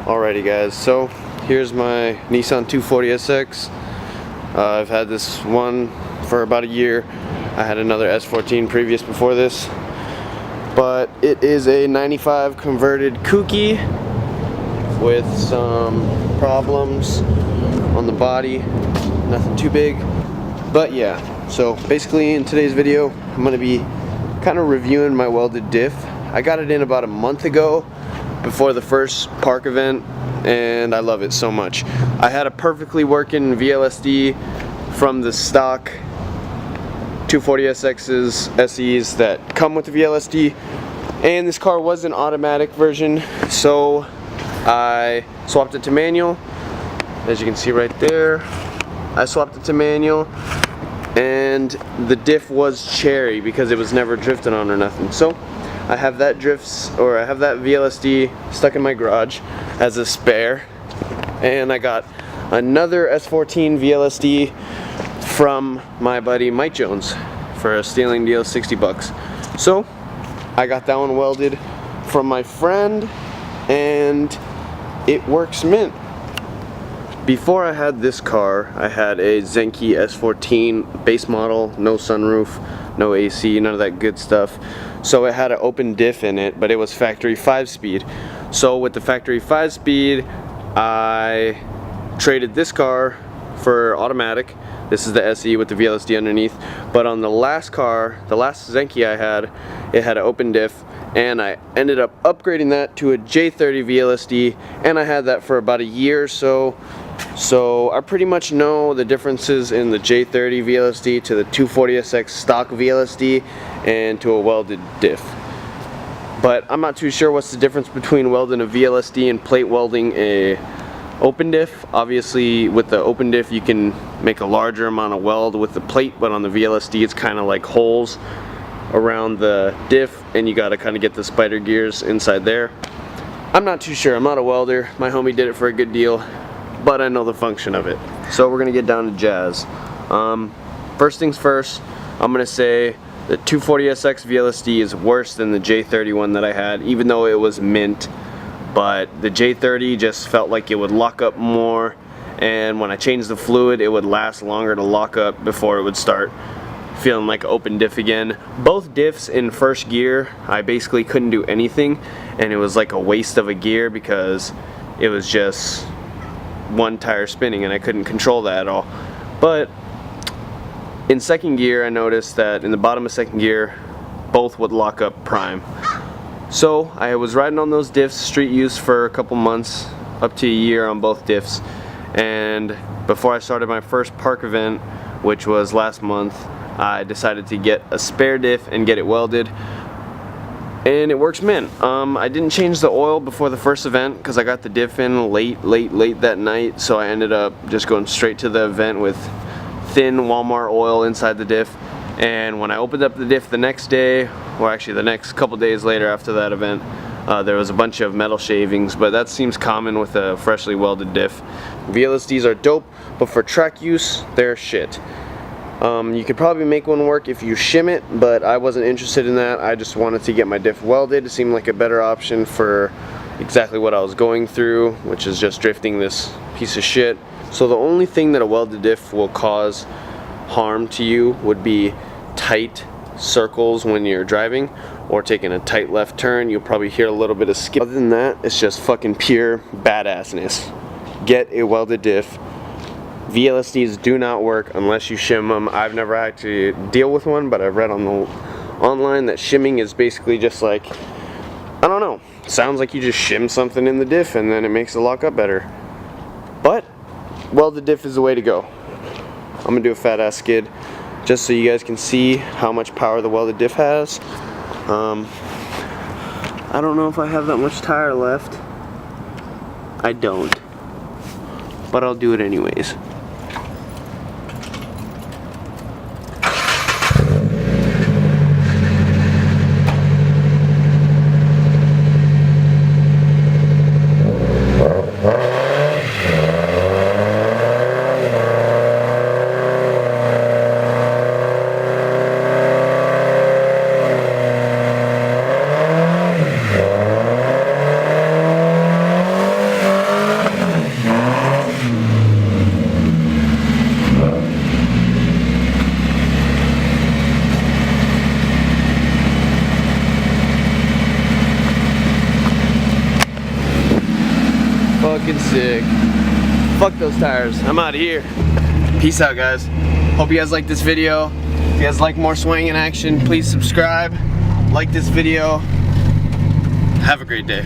Alrighty guys, so here's my Nissan 240SX. I've had this one for about a year. I had another S14 previous before this, but it is a 95 converted kooky with some problems on the body. Nothing too big, but yeah. So basically in today's video I'm going to be kind of reviewing my welded diff. I got it in about a month ago before the first park event, and I love it so much. I had a perfectly working VLSD from the stock 240SX's SEs that come with the VLSD, and this car was an automatic version, so I swapped it to manual. As you can see right there, I swapped it to manual, and the diff was cherry because it was never drifted on or nothing. So I have that VLSD stuck in my garage as a spare, and I got another S14 VLSD from my buddy Mike Jones for a stealing deal, 60 bucks. So I got that one welded from my friend, and it works mint. Before I had this car, I had a Zenki S14 base model, no sunroof, no AC, none of that good stuff. So it had an open diff in it, but it was factory 5-speed. So with the factory 5-speed, I traded this car for automatic. This is the SE with the VLSD underneath. But on the last car, the last Zenki I had, it had an open diff, and I ended up upgrading that to a J30 VLSD, and I had that for about a year or so. So I pretty much know the differences in the J30 VLSD to the 240SX stock VLSD and to a welded diff. But I'm not too sure what's the difference between welding a VLSD and plate welding a open diff. Obviously with the open diff you can make a larger amount of weld with the plate, but on the VLSD it's kind of like holes around the diff, and you got to kind of get the spider gears inside there. I'm not too sure. I'm not a welder. My homie did it for a good deal, but I know the function of it. So we're gonna get down to jazz. First things first, I'm gonna say the 240SX VLSD is worse than the J30 one that I had, even though it was mint. But the J30 just felt like it would lock up more, and when I changed the fluid it would last longer to lock up before it would start feeling like open diff again. Both diffs in first gear I basically couldn't do anything, and it was like a waste of a gear because it was just one tire spinning and I couldn't control that at all. But in second gear I noticed that in the bottom of second gear both would lock up prime. So I was riding on those diffs street use for a couple months, up to a year on both diffs, and before I started my first park event, which was last month, I decided to get a spare diff and get it welded, and it works mint. I didn't change the oil before the first event because I got the diff in late that night, so I ended up just going straight to the event with thin Walmart oil inside the diff. And when I opened up the diff the next day, or actually the next couple days later after that event, there was a bunch of metal shavings, but that seems common with a freshly welded diff. VLSDs are dope, but for track use, they're shit. You could probably make one work if you shim it, but I wasn't interested in that. I just wanted to get my diff welded. It seemed like a better option for exactly what I was going through, which is just drifting this piece of shit. So the only thing that a welded diff will cause harm to you would be tight circles when you're driving or taking a tight left turn. You'll probably hear a little bit of skip. Other than that, it's just fucking pure badassness. Get a welded diff. VLSDs do not work unless you shim them. I've never had to deal with one, but I've read online that shimming is basically just like, I don't know, sounds like you just shim something in the diff and then it makes it lock up better. But welded diff is the way to go. I'm gonna do a fat ass skid just so you guys can see how much power the welded diff has. I don't know if I have that much tire left. I don't, but I'll do it anyways. fucking sick. Fuck those tires. I'm out of here. Peace out, guys. Hope you guys like this video. If you guys like more swinging action, please subscribe. Like this video. Have a great day.